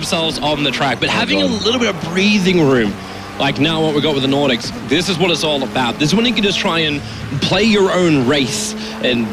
themselves on the track, but having a little bit of breathing room, like now what we got with the Nordics, this is what it's all about. This is when you can just try and play your own race and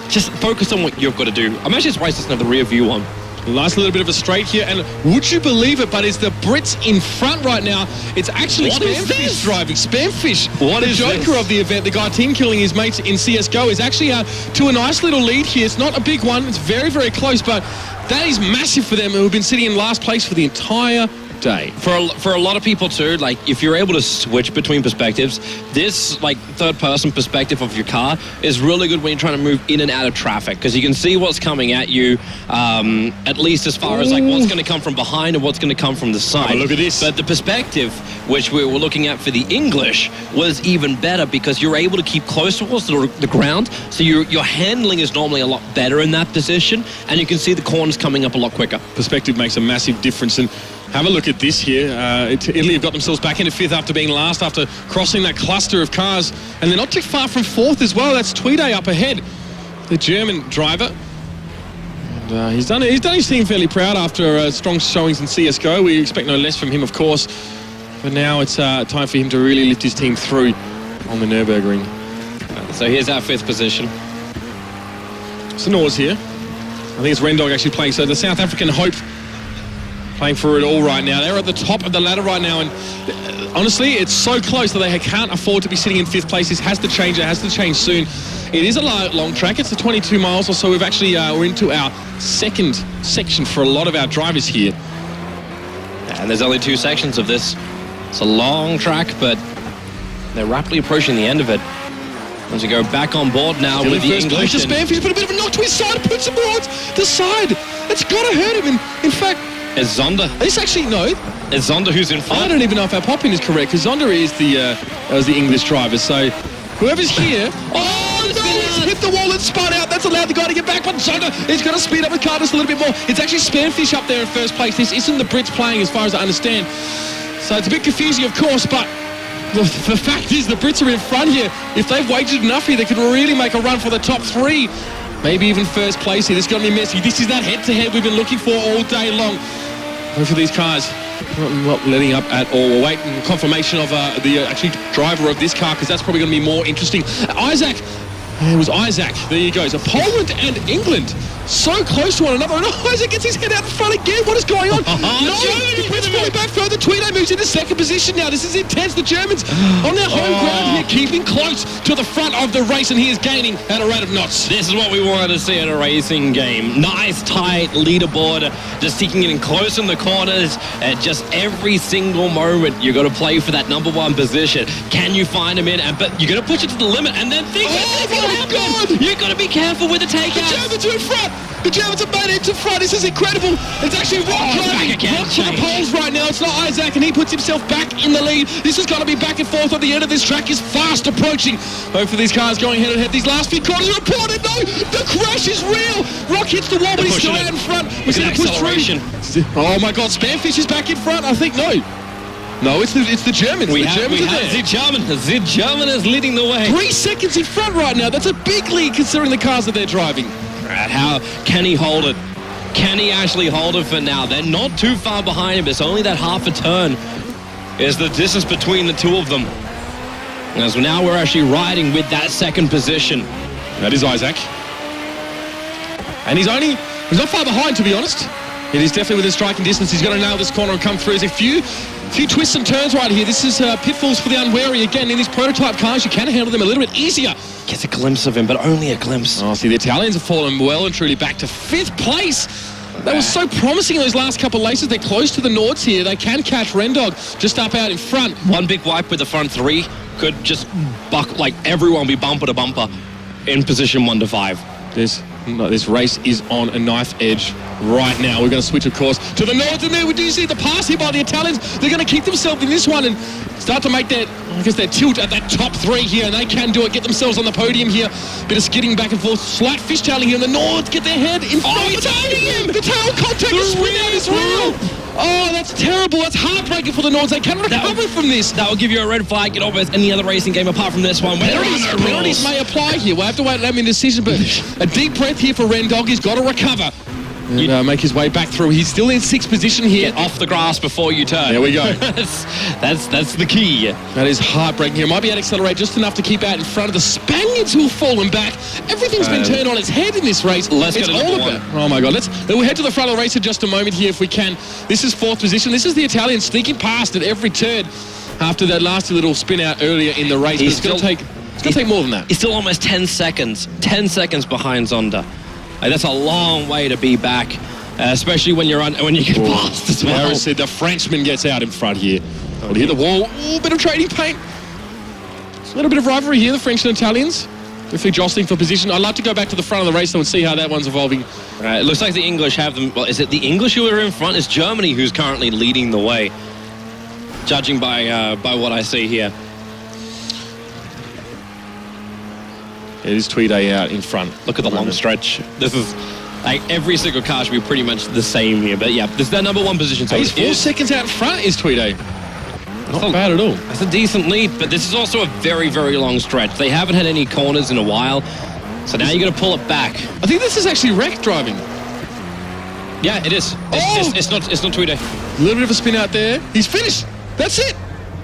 just focus on what you've got to do. I'm actually surprised it's not the rear view one. Nice little bit of a straight here, and would you believe it, but it's the Brits in front right now. It's actually Spamfish driving. Spamfish, the joker of the event, the guy team killing his mates in CSGO, is actually to a nice little lead here. It's not a big one, it's very, very close, but that is massive for them, who have been sitting in last place for the entire day. For a lot of people too, like if you're able to switch between perspectives, this like third-person perspective of your car is really good when you're trying to move in and out of traffic, because you can see what's coming at you, at least as far as like what's going to come from behind and what's going to come from the side. Oh, look at this. But the perspective, which we were looking at for the English, was even better because you're able to keep close towards the ground, so your handling is normally a lot better in that position, and you can see the corners coming up a lot quicker. Perspective makes a massive difference, and have a look at this here. Italy have got themselves back into fifth after being last, after crossing that cluster of cars. And they're not too far from fourth as well. That's Tweede up ahead, the German driver. And, he's done his team fairly proud after strong showings in CSGO. We expect no less from him, of course. But now it's time for him to really lift his team through on the Nürburgring. So here's our fifth position. It's the Nords here. I think it's Rendog actually playing. So the South African Hope playing for it all right now. They're at the top of the ladder right now, and honestly, it's so close that they can't afford to be sitting in fifth place. This has to change. It has to change soon. It is a long track. It's a 22 miles or so. We've actually we're into our second section for a lot of our drivers here. And there's only 2 sections of this. It's a long track, but they're rapidly approaching the end of it. As we go back on board now with the English. Spamfish put a bit of a knock to his side, puts him towards the side. That's got to hurt him. In fact, it's Zonda. It's actually, no. It's Zonda who's in front. I don't even know if our pop-in is correct, because Zonda is the English driver. So whoever's here... Oh, no, he's hit the wall and spun out. That's allowed the guy to get back, but Zonda is going to speed up the car just a little bit more. It's actually Spamfish up there in first place. This isn't the Brits playing, as far as I understand. So it's a bit confusing, of course, but the fact is the Brits are in front here. If they've waited enough here, they could really make a run for the top 3. Maybe even first place here. This is going to be messy. This is that head-to-head we've been looking for all day long. Both of these cars not letting up at all. We're waiting confirmation of the actually driver of this car, because that's probably going to be more interesting. Isaac. It was Isaac. There you go. So Poland and England so close to one another. And Isaac gets his head out in front again. What is going on? No, the Brits falling back further. Tweede moves into second position now. This is intense. The Germans on their home ground here, keeping close to the front of the race, and he is gaining at a rate of knots. This is what we wanted to see in a racing game. Nice, tight leaderboard, just seeking getting close in the corners. At just every single moment, you've got to play for that #1 position. Can you find him in? But you're going to push it to the limit, and then think God! You've got to be careful with the takeout. The Germans are in front. The Germans have made it to front. This is incredible. It's actually Rock driving. Rock to the poles right now. It's not Isaac, and he puts himself back in the lead. This has got to be back and forth on the end of this track. Is fast approaching. Both of these cars going head to head. These last few corners are reported. No, the crash is real. Rock hits the wall, but he's still out in front. We see the push through. Oh my God, Spamfish is back in front. I think no, it's the Germans. The German is leading the way. 3 seconds in front right now. That's a big lead considering the cars that they're driving. How can he hold it? Can he actually hold it for now? They're not too far behind him. It's only that half a turn is the distance between the two of them. As now we're actually riding with that second position. That is Isaac. And he's not far behind, to be honest. It is definitely within striking distance. He's going to nail this corner and come through. There's a few twists and turns right here. This is pitfalls for the unwary. Again, in these prototype cars, you can handle them a little bit easier. Gets a glimpse of him, but only a glimpse. Oh, see, the Italians have fallen well and truly back to 5th place. That was so promising in those last couple of races. They're close to the Nords here. They can catch Rendog just up out in front. One big wipe with the front 3 could just everyone be bumper to bumper in position 1 to 5. This race is on a knife edge right now. We're going to switch, of course, to the Nords, and there we do see the pass here by the Italians. They're going to keep themselves in this one and start to make their tilt at that top 3 here, and they can do it, get themselves on the podium here. Bit of skidding back and forth, slight fishtailing here, and the Nords get their head in front. It's him! The tail contact is spin out as well. Oh, that's terrible. That's heartbreaking for the Nords. They can't recover from this. That will give you a red flag in almost any other racing game apart from this one. Penalties may apply here. We'll have to wait on the decision, but a deep breath here for Rendog. He's got to recover. And, make his way back through. He's still in 6th position here. Get off the grass before you turn. There we go. that's the key. That is heartbreaking here. Might be able to accelerate just enough to keep out in front of the Spaniards who have fallen back. Everything's been turned on its head in this race. Let's go to number one. Oh my God. We'll head to the front of the race in just a moment here if we can. This is 4th position. This is the Italian sneaking past at every turn after that nasty little spin out earlier in the race. It's going to take more than that. He's still almost 10 seconds. 10 seconds behind Zonda. That's a long way to be back, especially when you get past as well. Harris said the Frenchman gets out in front here. Oh, hit the wall. Ooh, bit of trading paint. A little bit of rivalry here, the French and Italians. Definitely jostling for position. I'd like to go back to the front of the race though and see how that one's evolving. It looks like the English have them. Well, is it the English who are in front? It's Germany who's currently leading the way, judging by what I see here. It is Tweedy out in front. Look at the long stretch. This is like every single car should be pretty much the same here. But yeah, this is their number 1 position. So he's 4 seconds out in front is Tweedy. Not bad at all. That's a decent lead, but this is also a very, very long stretch. They haven't had any corners in a while, so now you're going to pull it back. I think this is actually wreck driving. Yeah, it is. It's not Tweedy. A little bit of a spin out there. He's finished. That's it.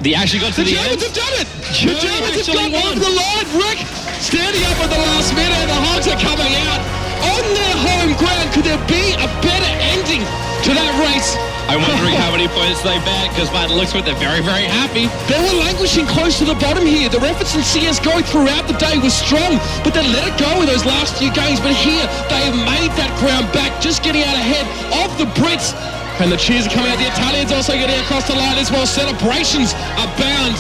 They actually got to the end. The Germans have done it. The Germans have got over the line. Wreck standing up at the last minute. The Hogs are coming out on their home ground. Could there be a better ending to that race? I'm wondering how many points they bet, because by the looks of it, they're very, very happy. They were languishing close to the bottom here. Their efforts in CSGO throughout the day were strong, but they let it go in those last few games. But here, they have made that ground back, just getting out ahead of the Brits. And the cheers are coming out. The Italians also getting across the line as well. Celebrations abound.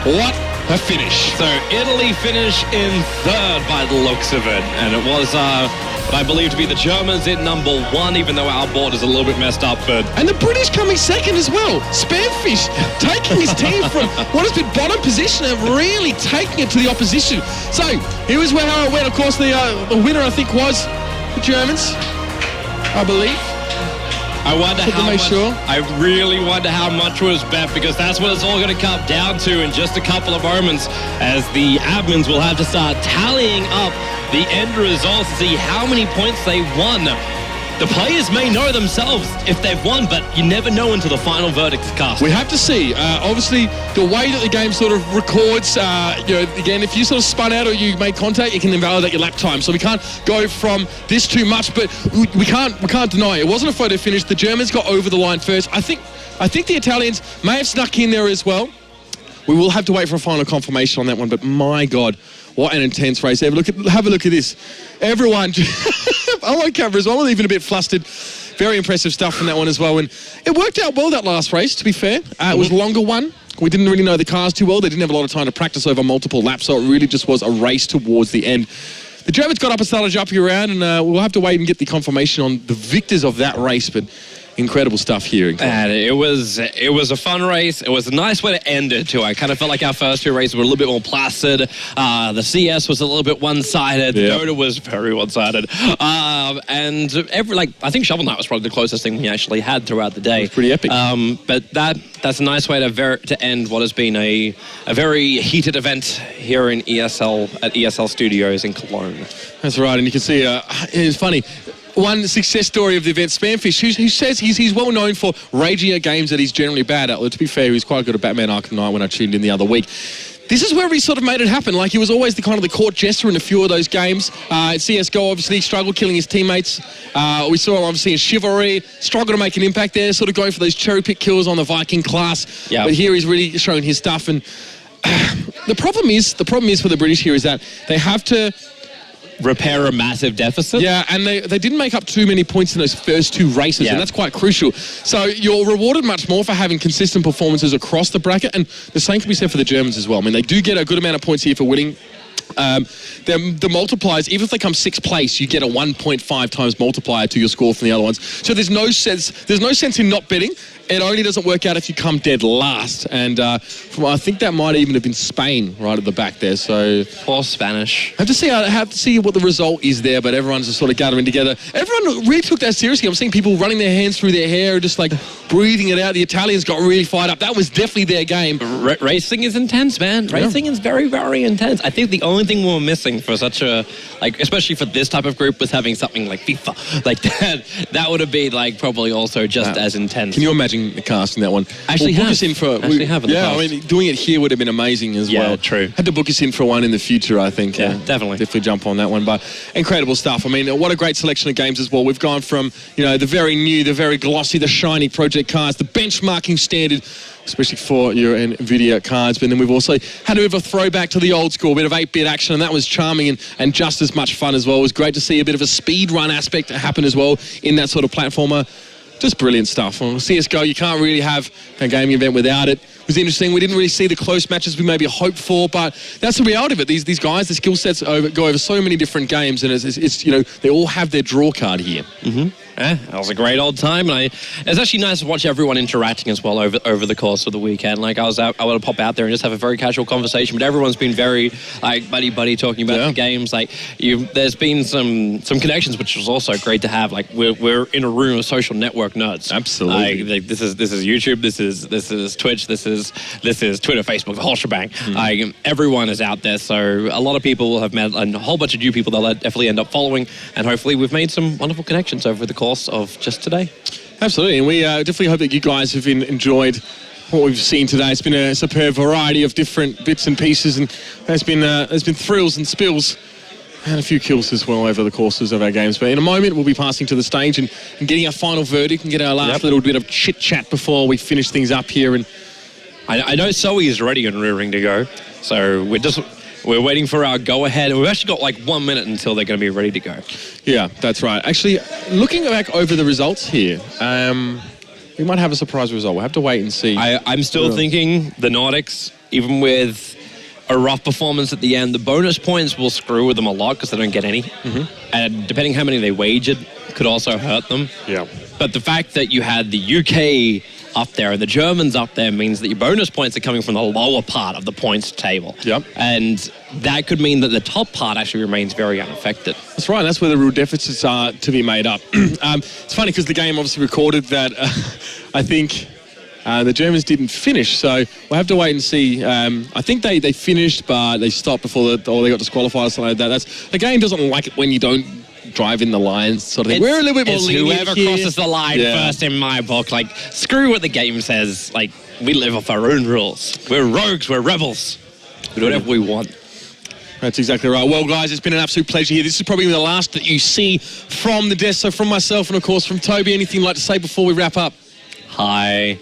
What a finish. So Italy finish in 3rd by the looks of it. And it was what I believe to be the Germans in number 1, even though our board is a little bit messed up. But and the British coming 2nd as well. Spamfish taking his team from what has been bottom position and really taking it to the opposition. So here is how it went. Of course, the winner, I think, was the Germans, I believe. I wonder how much. I really wonder how much was bet, because that's what it's all going to come down to in just a couple of moments, as the admins will have to start tallying up the end results to see how many points they won. The players may know themselves if they've won, but you never know until the final verdict is cast. We have to see. Obviously, the way that the game sort of records, again, if you sort of spun out or you made contact, it can invalidate your lap time. So we can't go from this too much, but we can't deny it. It wasn't a photo finish. The Germans got over the line first. I think the Italians may have snuck in there as well. We will have to wait for a final confirmation on that one, but my God, what an intense race. Have a look at this. Everyone, I'm on camera as well, even a bit flustered. Very impressive stuff from that one as well. And it worked out well, that last race, to be fair. It was a longer one. We didn't really know the cars too well. They didn't have a lot of time to practice over multiple laps, so it really just was a race towards the end. The Germans got up and started jumping around, and we'll have to wait and get the confirmation on the victors of that race, but incredible stuff here. And it was a fun race. It was a nice way to end it too. I kind of felt like our first 2 races were a little bit more placid. The CS was a little bit one-sided. The Dota was very one-sided. And I think Shovel Knight was probably the closest thing we actually had throughout the day. It was pretty epic. But that's a nice way to end what has been a very heated event here in ESL at ESL Studios in Cologne. That's right, and you can see it's funny. One success story of the event, Spamfish, who says he's well known for raging at games that he's generally bad at. Well, to be fair, he was quite good at Batman Arkham Knight when I tuned in the other week. This is where he sort of made it happen. Like, he was always the kind of the court jester in a few of those games. At CSGO, obviously, he struggled killing his teammates. We saw him, obviously, in Chivalry, struggled to make an impact there, sort of going for those cherry-pick kills on the Viking class. Yep. But here he's really showing his stuff. And the problem is for the British here is that they have to repair a massive deficit. Yeah, and they didn't make up too many points in those first 2 races, and that's quite crucial. So you're rewarded much more for having consistent performances across the bracket, and the same can be said for the Germans as well. I mean, they do get a good amount of points here for winning. The multipliers, even if they come 6th place, you get a 1.5 times multiplier to your score from the other ones. So there's no sense in not betting. It only doesn't work out if you come dead last. And I think that might even have been Spain right at the back there. So poor Spanish. I have to see what the result is there, but everyone's just sort of gathering together. Everyone really took that seriously. I'm seeing people running their hands through their hair, just like breathing it out. The Italians got really fired up. That was definitely their game. Racing is intense, man. Racing is very, very intense. I think the only only thing we were missing for such a, like, especially for this type of group, was having something like FIFA. Like that would have been like probably also just as intense. Can you imagine the cast in that one? Actually, book us in for yeah. I mean, doing it here would have been amazing as well. Yeah, true. Had to book us in for one in the future, I think. Yeah, definitely jump on that one. But incredible stuff. I mean, what a great selection of games as well. We've gone from, you know, the very new, the very glossy, the shiny project cards, the benchmarking standard, especially for your NVIDIA cards. But then we've also had a bit of a throwback to the old school, a bit of 8-bit action, and that was charming and just as much fun as well. It was great to see a bit of a speed run aspect happen as well in that sort of platformer. Just brilliant stuff. On CSGO, you can't really have a gaming event without it. It was interesting. We didn't really see the close matches we maybe hoped for, but that's the reality of it. These guys, the skill sets go over so many different games, and it's you know, they all have their draw card here. Yeah, that was a great old time, and it's actually nice to watch everyone interacting as well over the course of the weekend. Like I want to pop out there and just have a very casual conversation, but everyone's been very like buddy talking about the games. Like there's been some connections, which was also great to have. Like we're in a room of social network nerds. Absolutely. Like this is YouTube. This is Twitch. This is Twitter, Facebook, the whole shebang. Everyone is out there, so a lot of people will have met a whole bunch of new people they'll definitely end up following, and hopefully we've made some wonderful connections over the course of just today. Absolutely, and we definitely hope that you guys have enjoyed what we've seen today. It's been a superb variety of different bits and pieces, and there's been thrills and spills and a few kills as well over the courses of our games. But in a moment, we'll be passing to the stage and getting our final verdict and get our last little bit of chit-chat before we finish things up here. And I know Zoe is ready and rearing to go, so we're waiting for our go-ahead. We've actually got like 1 minute until they're going to be ready to go. Yeah, that's right. Actually, looking back over the results here, we might have a surprise result. We'll have to wait and see. I'm still thinking the Nordics, even with a rough performance at the end, the bonus points will screw with them a lot because they don't get any. And depending how many they wagered, could also hurt them. Yeah. But the fact that you had the UK up there and the Germans up there means that your bonus points are coming from the lower part of the points table. Yep. And that could mean that the top part actually remains very unaffected. That's right. That's where the real deficits are to be made up. It's funny because the game obviously recorded that I think the Germans didn't finish, so we'll have to wait and see. I think they finished, but they stopped before they got disqualified or something like that. The game doesn't like it when you don't drive in the lines sort of thing. We're a little bit more lenient whoever here. crosses the line first in my book. Like, screw what the game says. Like, we live off our own rules. We're rogues, we're rebels. We do whatever we want. That's exactly right. Well, guys, it's been an absolute pleasure here. This is probably the last that you see from the desk. So from myself and, of course, from Toby, anything you'd like to say before we wrap up? Hi.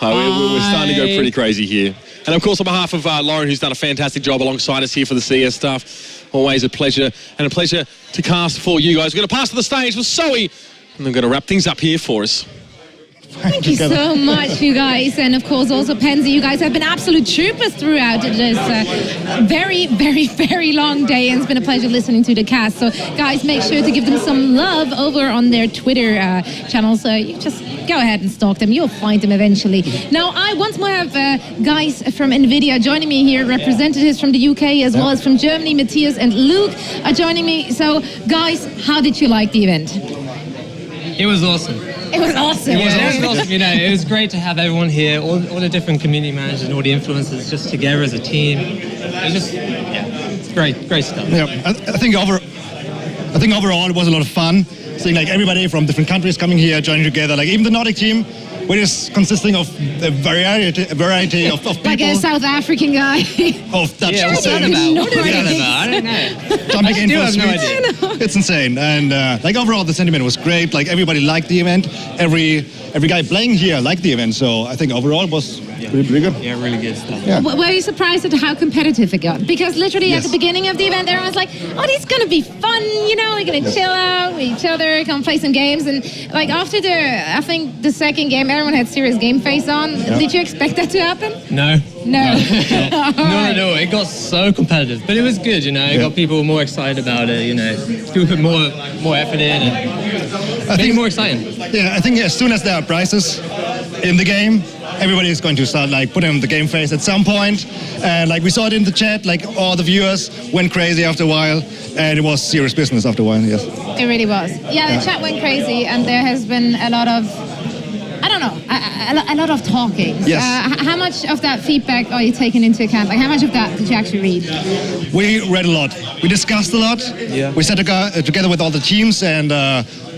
We're starting to go pretty crazy here. And, of course, on behalf of Lauren, who's done a fantastic job alongside us here for the CS stuff, always a pleasure, and a pleasure to cast for you guys. We're going to pass to the stage with Zoe, and I'm going to wrap things up here for us. Thank you so much, you guys. And, of course, also Pansy, you guys have been absolute troopers throughout this very, very, very long day. And it's been a pleasure listening to the cast. So, guys, make sure to give them some love over on their Twitter channels. You just go ahead and stalk them. You'll find them eventually. Now, I once more have guys from NVIDIA joining me here, representatives from the UK as well as from Germany. Matthias and Luke are joining me. So, guys, how did you like the event? It was awesome. It was awesome. It was awesome. You know, it was great to have everyone here, all the different community managers and all the influencers just together as a team. It was just, it's great stuff. Yeah, I think overall it was a lot of fun. Seeing like everybody from different countries coming here, joining together. Like even the Nordic team, which is consisting of a variety of people. Like a South African guy. Of Dutch Yeah, what's that about? What's that about? I don't know. Jumping in for no sweets. idea. It's insane. And like overall the sentiment was great. Like everybody liked the event. Every guy playing here liked the event. So I think overall it was pretty good. Yeah, really good stuff. Yeah. Were you surprised at how competitive it got? Because literally at the beginning of the event, everyone was like, oh, this is going to be fun, you know, we're going to chill out with each other, come play some games. And like after I think the second game, everyone had serious game face on. Yeah. Did you expect that to happen? No. No. No. It got so competitive. But it was good, you know. It got people more excited about it, you know. People put more effort in and made it more exciting. Yeah, I think as soon as there are prizes in the game, everybody is going to start like putting on the game face at some point. And like we saw it in the chat, like all the viewers went crazy after a while, and it was serious business after a while, yes. It really was. Yeah, the chat went crazy, and there has been a lot of, I don't know, a lot of talking. Yes. How much of that feedback are you taking into account? Like, how much of that did you actually read? We read a lot. We discussed a lot. Yeah. We sat together with all the teams and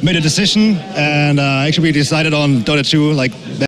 made a decision. And actually, we decided on Dota 2 like